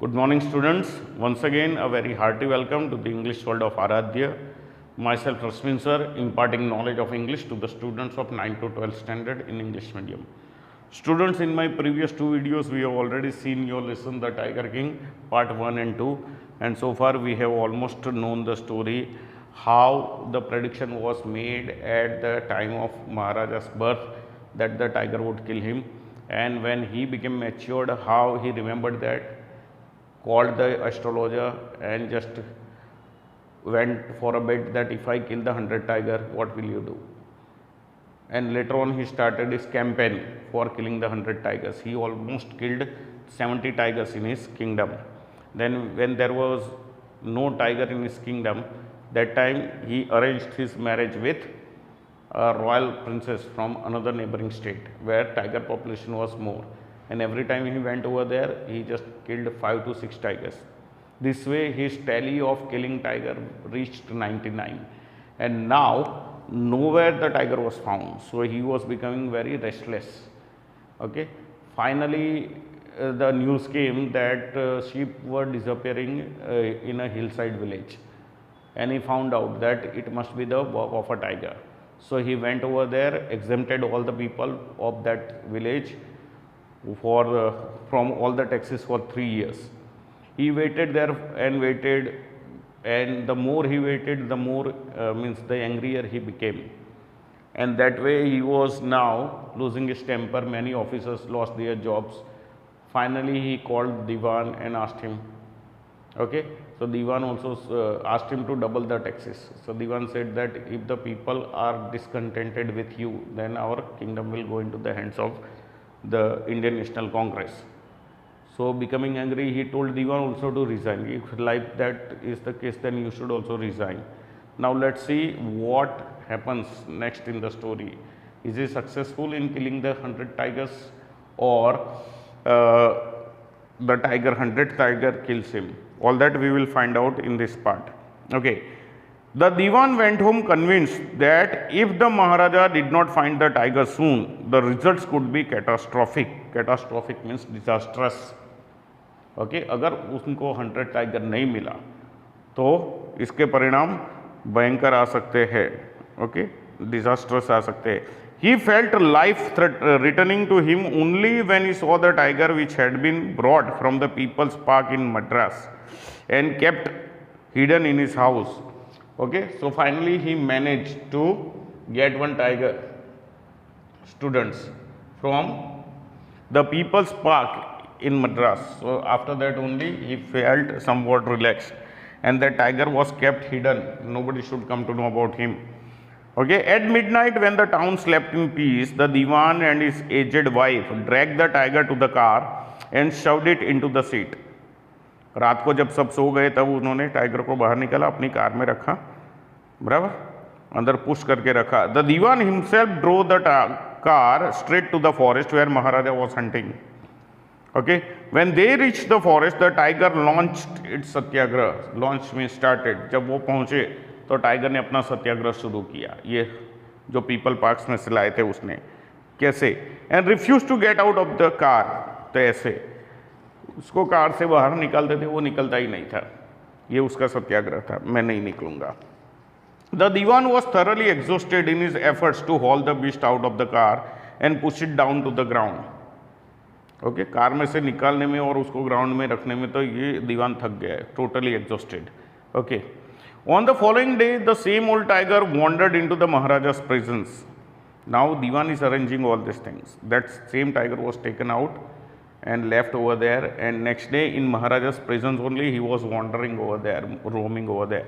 Good morning, students. Once again, a very hearty welcome to the English world of Aradhya. Myself, Rasmin sir, imparting knowledge of English to the students of 9 to 12 standard in English medium. Students, in my previous two videos, we have already seen your lesson, The Tiger King, part 1 and 2. And so far, we have almost known the story, how the prediction was made at the time of Maharaja's birth, that the tiger would kill him. And when he became matured, how he remembered that, called the astrologer and just went for a bet that if I kill the 100 tiger, what will you do? And later on he started his campaign for killing the 100 tigers. He almost killed 70 tigers in his kingdom. Then when there was no tiger in his kingdom, that time he arranged his marriage with a royal princess from another neighboring state where tiger population was more. And every time he went over there, he just killed 5 to 6 tigers. This way his tally of killing tiger reached 99. And now nowhere the tiger was found. So he was becoming very restless. Okay. Finally, the news came that sheep were disappearing in a hillside village. And he found out that it must be the work of a tiger. So he went over there, exempted all the people of that village from all the taxes for 3 years. He waited there and waited, and the more he waited, the more the angrier he became. And that way he was now losing his temper. Many officers lost their jobs. Finally he called Diwan and asked him, okay. So Diwan also asked him to double the taxes. So Diwan said that if the people are discontented with you, then our kingdom will go into the hands of the Indian National Congress. So becoming angry, he told Diwan also to resign. If like that is the case, then you should also resign. Now let's see what happens next in the story. Is he successful in killing the 100 tigers, or the 100 tiger kills him? All that we will find out in this part. Okay. The Diwan went home convinced that if the Maharaja did not find the tiger soon, the results could be catastrophic. Catastrophic means disastrous. Okay, अगर उनको 100 tiger नहीं मिला तो इसके परिणाम भयंकर आ सकते हैं. Okay, disastrous आ सकते हैं. He felt life returning to him only when he saw the tiger which had been brought from the People's Park in Madras and kept hidden in his house. Okay, so finally he managed to get one tiger, students, from the People's Park in Madras. So after that only he felt somewhat relaxed, and the tiger was kept hidden. Nobody should come to know about him. Okay, at midnight when the town slept in peace, the Diwan and his aged wife dragged the tiger to the car and shoved it into the seat. रात को जब सब सो गए तब उन्होंने tiger को बाहर निकाला, अपनी कार में रखा, बराबर, अंदर पुश करके रखा. The Dewan himself drove the car straight to the forest where maharaja was hunting. Okay, when they reach the forest the tiger launched its satyagraha. Launch में स्टार्टेड. जब वो पहुंचे तो टाइगर ने अपना सत्याग्रह शुरू किया. ये जो पीपल पार्क्स में से लाए थे उसने. कैसे? And refuse to get out of the car. तो ऐसे उसको कार से बाहर निकालते थे, वो निकलता ही नहीं था. ये उसका सत्याग्रह था, मैं नहीं निकलूंगा. The Diwan was thoroughly exhausted in his efforts to haul the beast out of the car and push it down to the ground. Okay, car में से निकालने में और उसको ग्राउंड में रखने में तो ये दीवान थक गया है, totally exhausted. Okay, on the following day the same old tiger wandered in to the Maharaja's presence. Now Diwan is arranging all these things. That same tiger was taken out and left over there, and next day in Maharaja's presence only he was wandering over there, roaming over there,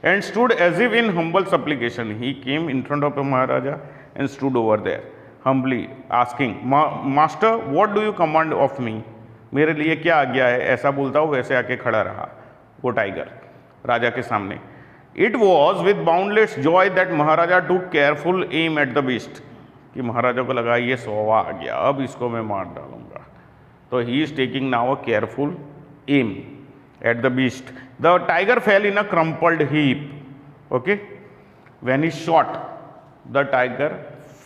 and stood as if in humble supplication. He came in front of the Maharaja and stood over there humbly asking, Master, what do you command of me? मेरे लिए क्या आज्ञा है? ऐसा बोलता हूँ वैसे आके खड़ा रहा वो टाइगर राजा के सामने. It was with boundless joy that Maharaja took careful aim at the beast. कि महाराजा को लगा ये 100 आ गया, अब इसको मैं मार डालूंगा. So he is taking now a careful aim at the beast. The tiger fell in a crumpled heap. Okay, when he shot, the tiger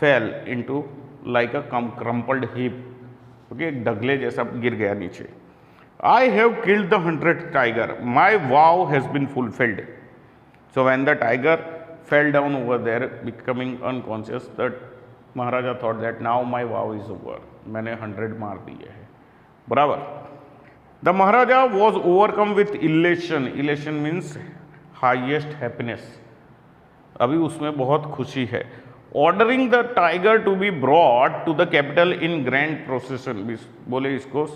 fell into like a crumpled heap. Okay, डगले जैसा गिर गया नीचे. I have killed the 100th tiger. My vow has been fulfilled. So when the tiger fell down over there, becoming unconscious, that Maharaja thought that now my vow is over. मैंने 100 मार दिए हैं, बराबर. The Maharaja was overcome with elation. Elation means highest happiness. अभी उसमें बहुत खुशी है. Ordering the tiger to be brought to the capital in grand procession. बोले इसको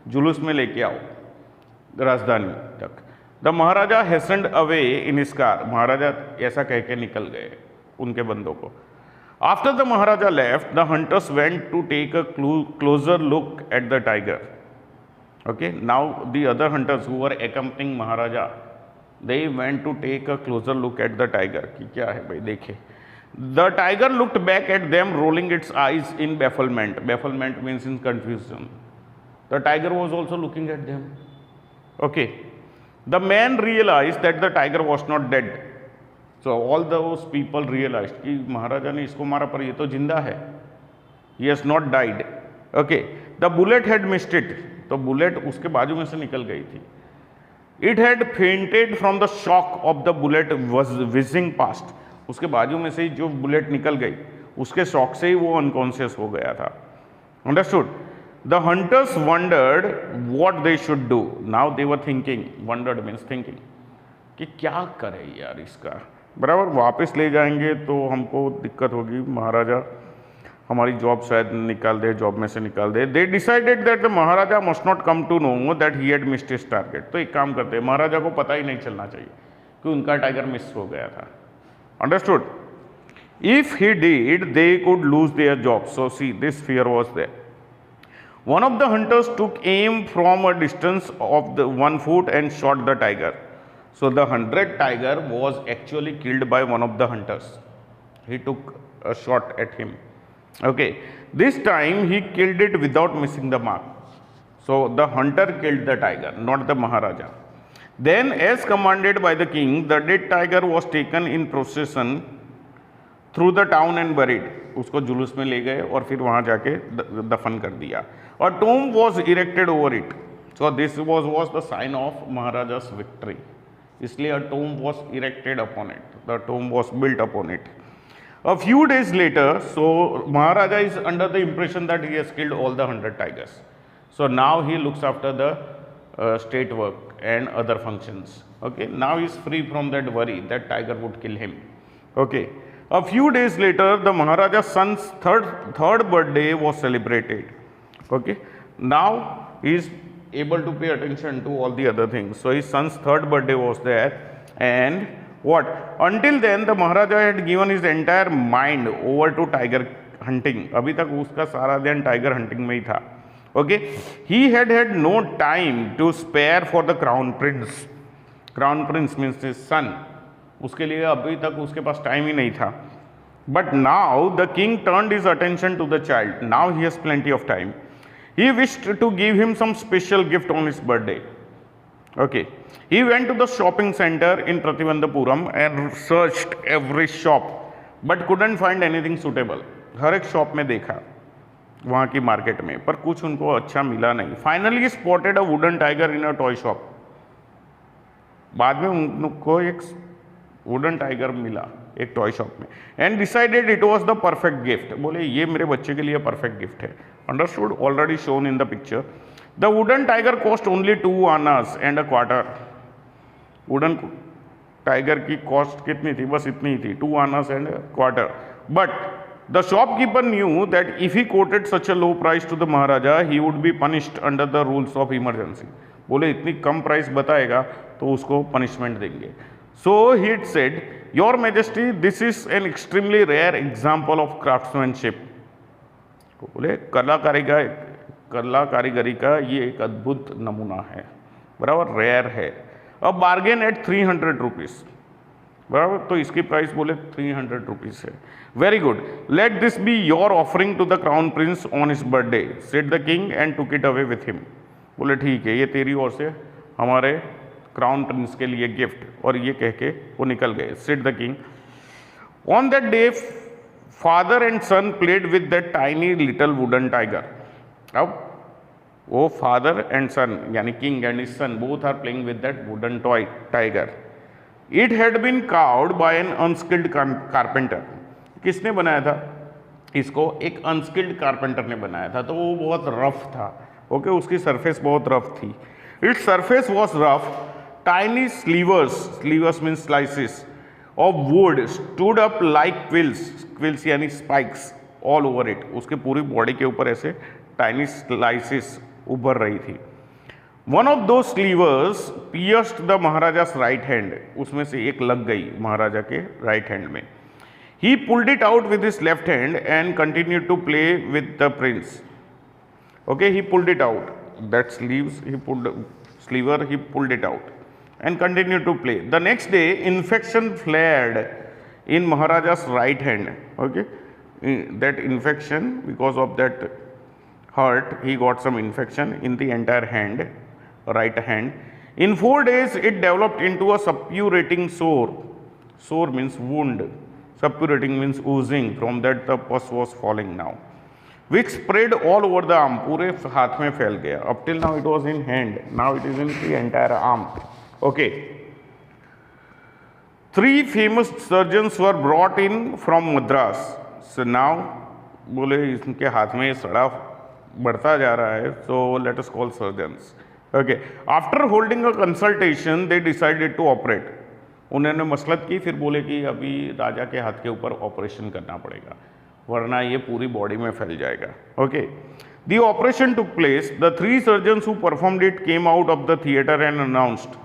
जुलूस में लेके आओ राजधानी तक. The Maharaja hastened away in his car. Maharaja ऐसा कह के निकल गए उनके बंदों को. After the Maharaja left, the hunters went to take a closer look at the tiger. Okay, now the other hunters who were accompanying Maharaja, they went to take a closer look at the tiger कि क्या है भाई, देखे. The tiger looked back at them rolling its eyes in bafflement. Bafflement means in confusion. The tiger was also looking at them. Okay. The man realized that the tiger was not dead. So all those people realized कि महाराजा ने इसको मारा पर ये तो जिंदा है. He has not died. Okay. The bullet had missed it. तो बुलेट उसके बाजू में से निकल गई थी. It had fainted from the shock of the bullet was whizzing past. उसके बाजू में से जो बुलेट निकल गई उसके शॉक से ही वो अनकॉन्शियस हो गया था. Understood? The hunters wondered what they should do. Now they were thinking. Wondered means thinking. कि क्या करें यार इसका, बराबर. वापस ले जाएंगे तो हमको दिक्कत होगी, महाराजा हमारी जॉब शायद निकाल दे, जॉब में से निकाल दे. They decided that the Maharaja must not come to know that he had missed his target. तो एक काम करते हैं, महाराजा को पता ही नहीं चलना चाहिए कि उनका टाइगर मिस हो गया था. Understood? If he did, they could lose their job. So see, this fear was there. One of the hunters took aim from a distance of the 1 foot and shot the tiger. So the 100th tiger was actually killed by one of the hunters. He took a shot at him. Okay. This time he killed it without missing the mark. So the hunter killed the tiger, not the Maharaja. Then, as commanded by the king, the dead tiger was taken in procession through the town and buried. उसको जुलूस में ले गए और फिर वहाँ जाके दफन कर दिया. A tomb was erected over it. So this was the sign of Maharaja's victory. इसलिए a tomb was erected upon it. The tomb was built upon it. A few days later, so Maharaja is under the impression that he has killed all the 100 tigers. So now he looks after the state work and other functions. Okay, now he is free from that worry that tiger would kill him. Okay. A few days later, the Maharaja's son's third birthday was celebrated. Okay. Now he is able to pay attention to all the other things. So his son's third birthday was there, and what? Until then, the Maharaja had given his entire mind over to tiger hunting. अभी तक उसका सारा ध्यान tiger hunting में ही था. Okay. He had no time to spare for the crown prince. Crown prince means his son. उसके लिए अभी तक उसके पास टाइम ही नहीं था. But now the king turned his attention to the child. Now he has plenty of time. He wished to give him some special gift on his birthday. Okay. He went to the shopping center in Prativandapuram and searched every shop, but couldn't find anything suitable. हर एक shop में देखा वहाँ की market में, पर कुछ उनको अच्छा मिला नहीं. Finally he spotted a wooden tiger in a toy shop. बाद में उनको एक वुडन टाइगर मिला एक टॉय शॉप में. And decided it was the perfect gift. बोले ये मेरे बच्चे के लिए परफेक्ट गिफ्ट है. Understood? Already shown in the picture. The wooden tiger cost only 2 annas and a quarter. Wooden tiger की कॉस्ट कितनी थी? बस इतनी ही थी, 2 annas and quarter. But the shopkeeper knew that if he quoted such a low price to the Maharaja he would be punished under the rules of emergency. बोले इतनी कम price बताएगा तो उसको पनिशमेंट देंगे. So he had said, Your Majesty, this is an extremely rare example of craftsmanship. बोले कला कारीगरी का ये एक अद्भुत नमूना है, बराबर, रेयर है. अब बार्गेन एट 300 रुपीज़, बराबर. तो इसकी प्राइस बोले 300 रुपीज़ है. Very good, let this be your offering to the crown prince on his birthday, said the king and took it away with him. बोले ठीक है, ये तेरी ओर से हमारे क्राउन प्रिंस के लिए गिफ्ट, और ये कह के वो निकल गए. Said the king. On that day father and son played with that tiny little wooden tiger. अब वो फादर एंड सन यानी king and his son both are playing with that wooden toy tiger. It had been carved by an unskilled carpenter. किसने बनाया था इसको? एक unskilled carpenter ने बनाया था. तो वो बहुत रफ था. ओके उसकी सरफेस बहुत रफ थी. Its surface was rough. Tiny slivers mean slices of wood stood up like quills यानी स्पाइक्स ऑल ओवर इट. उसके पूरी बॉडी के ऊपर ऐसे टाइनी स्लाइसिस उभर रही थी. वन ऑफ दो slivers pierced the महाराजा's right hand. उसमें से एक लग गई महाराजा के राइट हैंड में. He pulled it out with his left hand and continued to play with the prince. Okay, he pulled it out. That sleever, he pulled it out and continued to play. The next day, infection flared in Maharaja's right hand. Okay, that infection, because of that hurt, he got some infection in the entire hand, right hand. In 4 days, it developed into a suppurating sore. Sore means wound. Suppurating means oozing. From that the pus was falling now, which spread all over the arm. पूरे हाथ में फैल गया. Up till now it was in hand. Now it is in the entire arm. Okay. 3 famous surgeons were brought in from Madras. So now बोले इनके हाथ में सड़ा बढ़ता जा रहा है. So let us call surgeons. Okay. After holding a consultation, they decided to operate. उन्होंने मसलत की. फिर बोले कि अभी राजा के हाथ के ऊपर ऑपरेशन करना पड़ेगा वरना ये पूरी बॉडी में फैल जाएगा. Okay. The operation took place. The 3 surgeons who performed it came out of the theatre and announced.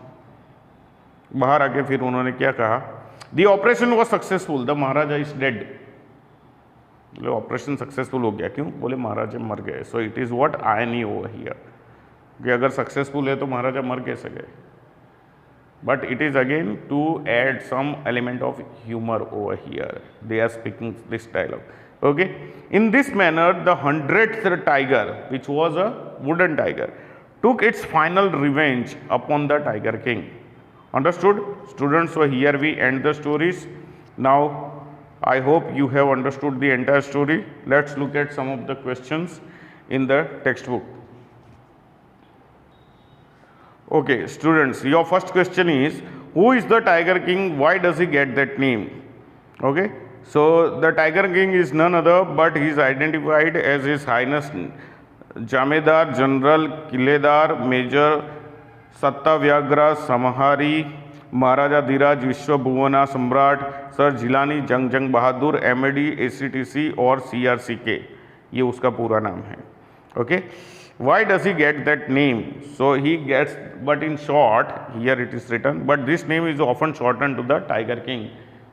बाहर आके फिर उन्होंने क्या कहा? The operation was successful. The Maharaja is dead. बोले ऑपरेशन सक्सेसफुल हो गया. क्यों? बोले महाराजा मर गए. So it is what I knee over here कि अगर सक्सेसफुल है तो महाराजा मर कैसे गए. But it is again to add some element of humor over here. They are speaking this dialogue. Okay. In this manner, the 100th tiger, which was a wooden tiger, took its final revenge upon the Tiger King. Understood, students? So here we end the stories. Now, I hope you have understood the entire story. Let's look at some of the questions in the textbook. Okay, students, your first question is, who is the Tiger King? Why does he get that name? Okay, so the Tiger King is none other but he is identified as His Highness Jamedar General Kiledar Major Sattavyagra Samhari Maharaja Dhiraj Vishwabhuvana Samrat Sir Jilani Jang Bahadur MAD ACTC और CRCK. ये उसका पूरा नाम है. Okay. Why does he get that name? So he gets, but in short, here it is written, but this name is often shortened to the Tiger King.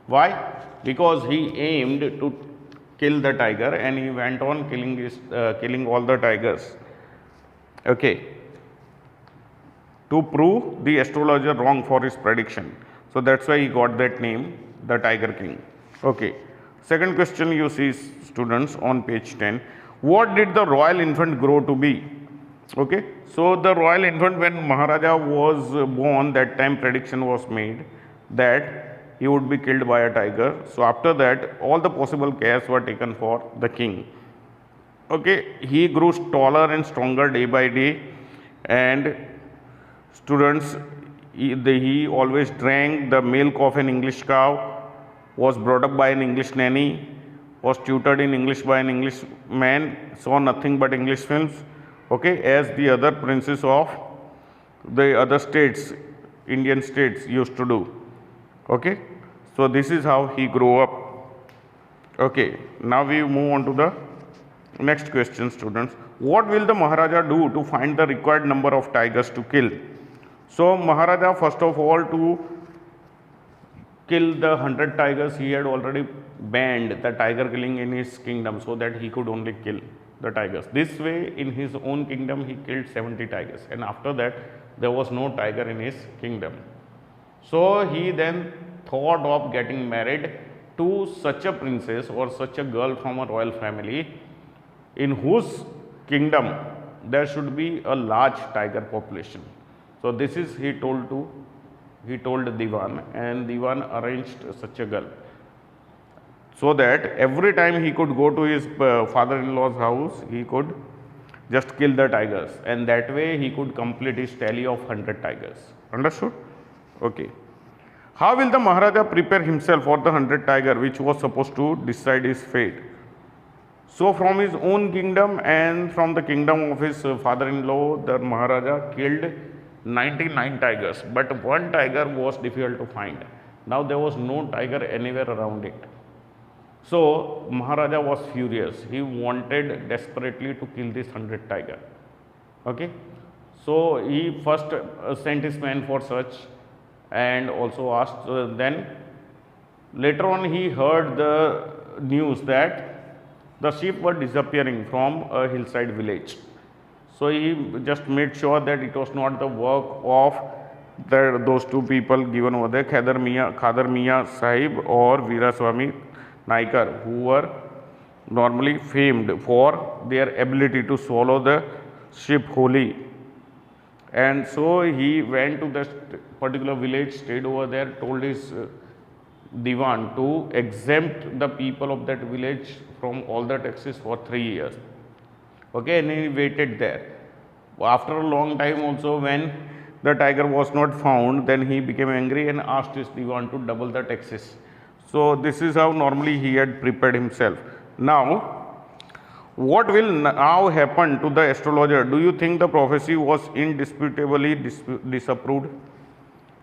Why? Because he aimed to kill the tiger and he went on killing all the tigers. Okay. To prove the astrologer wrong for his prediction. So that's why he got that name, the Tiger King. Okay. Second question you see, students, on page 10. What did the royal infant grow to be? Okay, so the royal infant, when Maharaja was born, that time prediction was made that he would be killed by a tiger. So after that, all the possible cares were taken for the king. Okay, he grew taller and stronger day by day, and students, he always drank the milk of an English cow, was brought up by an English nanny, was tutored in English by an English man, saw nothing but English films, okay, as the other princes of the other states, Indian states used to do. Okay, so this is how he grew up. Okay, now we move on to the next question, students. What will the Maharaja do to find the required number of tigers to kill? So Maharaja, first of all, to kill the 100 tigers, he had already banned the tiger killing in his kingdom so that he could only kill the tigers. This way, in his own kingdom, he killed 70 tigers, and after that, there was no tiger in his kingdom. So he then thought of getting married to such a princess or such a girl from a royal family in whose kingdom there should be a large tiger population. So this is he told Diwan, and Diwan arranged such a girl, so that every time he could go to his father-in-law's house, he could just kill the tigers, and that way he could complete his tally of 100 tigers. Understood? Okay. How will the Maharaja prepare himself for the 100 tiger which was supposed to decide his fate? So from his own kingdom and from the kingdom of his father-in-law, the Maharaja killed 99 tigers, but one tiger was difficult to find. Now there was no tiger anywhere around it. So Maharaja was furious. He wanted desperately to kill this 100 tiger. Okay. So he first sent his men for search and also asked. Then later on he heard the news that the sheep were disappearing from a hillside village. So he just made sure that it was not the work of those two people given over there, Khadar Miya Sahib or Veeraswamy Naikar, who were normally famed for their ability to swallow the sheep wholly. And so he went to that particular village, stayed over there, told his Diwan to exempt the people of that village from all the taxes for 3 years. Okay, and he waited there. After a long time also, when the tiger was not found, then he became angry and asked his Diwan to double the taxes. So this is how normally he had prepared himself. Now, what will now happen to the astrologer? Do you think the prophecy was indisputably disapproved?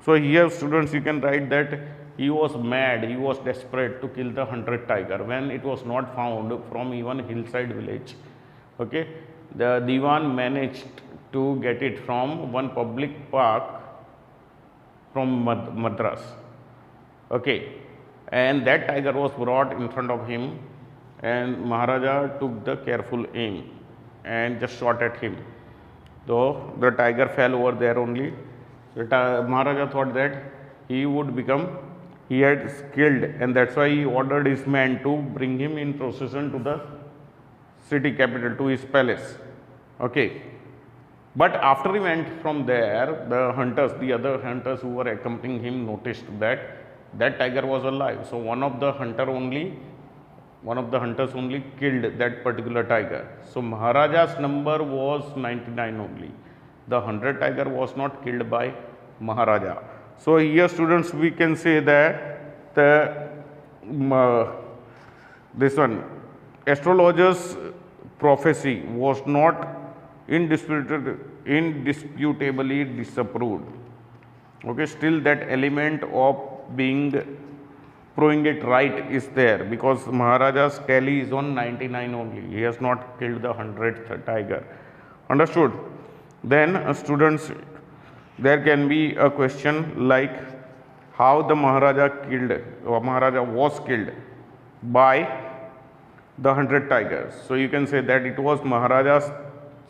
So here, students, you can write that he was mad, he was desperate to kill the 100 tiger when it was not found from even hillside village. Okay, the Diwan managed to get it from one public park from Madras. Okay, and that tiger was brought in front of him, and Maharaja took the careful aim and just shot at him. Though the tiger fell over there only, Maharaja thought that he would become, he had killed, and that's why he ordered his men to bring him in procession to the city capital, to his palace. Okay. But after he went from there, the hunters, the other hunters who were accompanying him noticed that that tiger was alive. So one of the hunters only killed that particular tiger. So Maharaja's number was 99 only. The 100 tiger was not killed by Maharaja. So here, students, we can say that this one astrologer's prophecy was not indisputably disapproved. Okay, still that element of proving it right is there, because Maharaja's tally is on 99 only. He has not killed the 100th tiger. Understood? Then, students, there can be a question like how the Maharaja was killed by the 100 tigers. So you can say that it was Maharaja's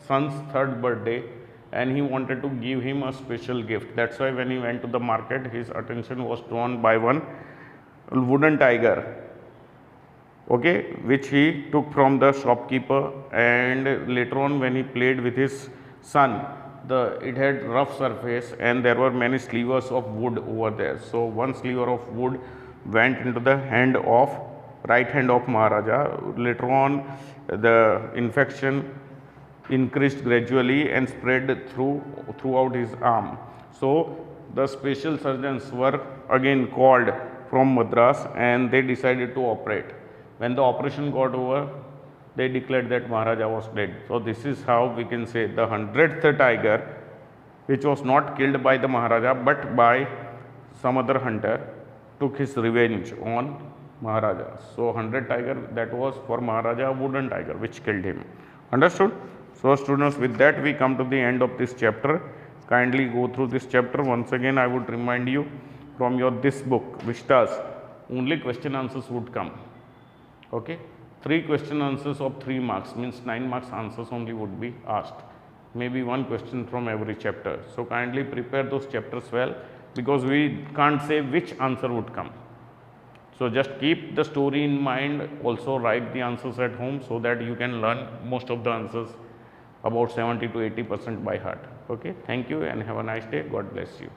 son's 3rd birthday and he wanted to give him a special gift. That's why when he went to the market, his attention was drawn by one wooden tiger, okay, which he took from the shopkeeper, and later on when he played with his son, it had rough surface and there were many slivers of wood over there. So one sliver of wood went into the right hand of Maharaja. Later on, the infection increased gradually and spread throughout his arm. So the special surgeons were again called from Madras and they decided to operate. When the operation got over, they declared that Maharaja was dead. So this is how we can say the 100th tiger, which was not killed by the Maharaja but by some other hunter, took his revenge on Maharaja. So 100 tiger, that was for Maharaja, wooden tiger which killed him. Understood? So students, with that we come to the end of this chapter. Kindly go through this chapter. Once again, I would remind you, from this book, Vistas, only question answers would come. Okay? 3 question answers of 3 marks, means 9 marks answers only would be asked. Maybe 1 question from every chapter. So kindly prepare those chapters well, because we can't say which answer would come. So just keep the story in mind, also write the answers at home so that you can learn most of the answers, about 70 to 80% by heart. Okay, thank you and have a nice day. God bless you.